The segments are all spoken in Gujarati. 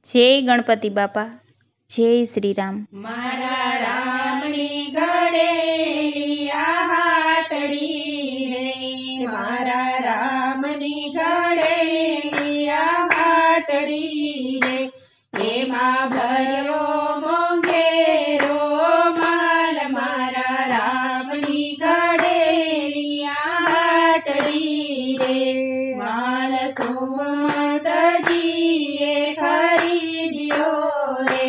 જય ગણપતિ બાપા, જય શ્રી રામ। મારા રામની ઘડેલી આ હાટડી રે, મારા રામની ઘડેલી આ હાટડી રે, એમાં ભર્યો મોંઘેરો માલ, મારા રામની ઘડેલી આ હાટડી રે, માલ સુમંતજીએ ખરીદ્યો રે,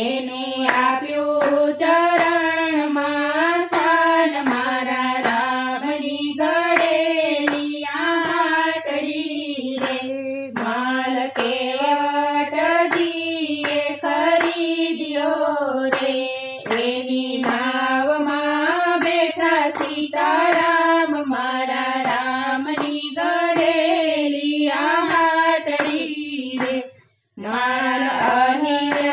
એને આપ્યું ચરણમાં સ્થાન, મારા રામની ઘડેલી આ હાટડી રે, માલ કેવટજીએ ખરીદ્યો રે, એની નાવમાં બેઠા સીતારામ, મારા રામની ઘડેલી આ હાટડી રે, માલ અહિલ્યાબાઈએ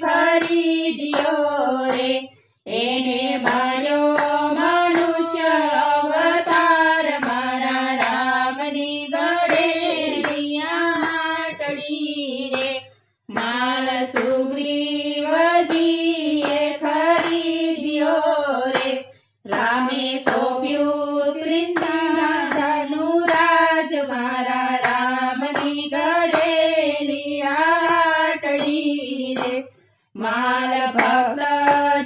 ખરીદ્યો રે, એને માણ્યો મનુષ્ય અવતાર, મારા રામની ઘડેલી આ હાટડી રે, માલ સુગ્રીવજીએ ખરીદ્યો રે, રામે સોંપ્યું કૃષ્ણના ધનુરાજ, મારા રામની ઘડેલી આ હાટડી રે, માલ ભક્ત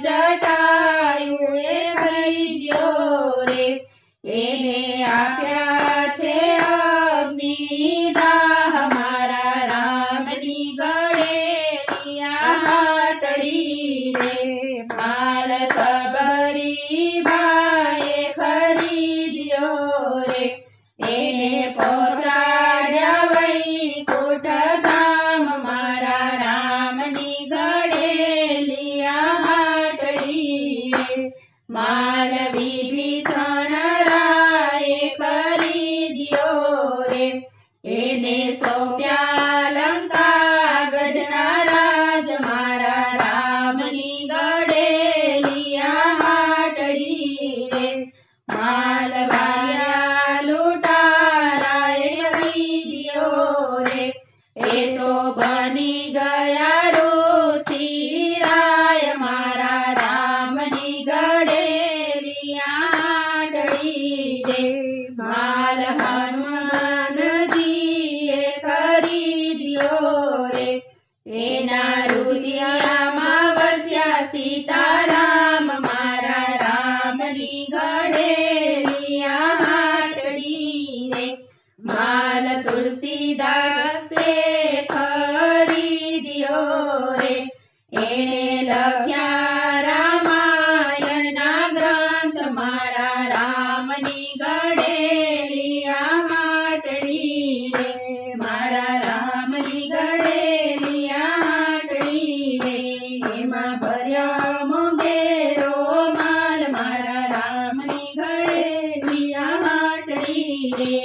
જટાયુએ ખરીદ્યો રે, એને આપ્યા છે અગ્નિદાહ, મારા રામની ઘડેલી આ હાટડી રે, માલ સબરીબાઈએ ખરીદ્યો રે, એને પહોંચાડ્યા વૈકુંઠ ધામ, મારા રામની ઘડેલી આ હાટડી રે, માલ વિભીષણ રાયે ખરીદ્યો રે, એને સોંપ્યા લંકા ગઢના રાજ, મારા રામની ઘડેલી આ હાટડી રે, માલ વાલ્યા લૂંટારાએ ખરીદ્યો રે, એ તો બની ગયા ઋષિરાય, મારા રામની ઘડેલી આ હાટડી રે, માલ હનુમાનજીએ ખરીદ્યો રે, એના રુદિયામાં વસ્યા સીતારામ, મારા રામની ઘડેલી આ હાટડી રે, માલ તુલસીદાસે ખરીદ્યો રે, એને લખ્યા રામાયણના ગ્રંથ, મારા રામની ઘડેલી આ હાટડી રે, મારા રામની ઘડેલી આ હાટડી રે, એમાં ભર્યો મોંઘેરો માલ, મારા રામની ઘડેલી આ હાટડી રે।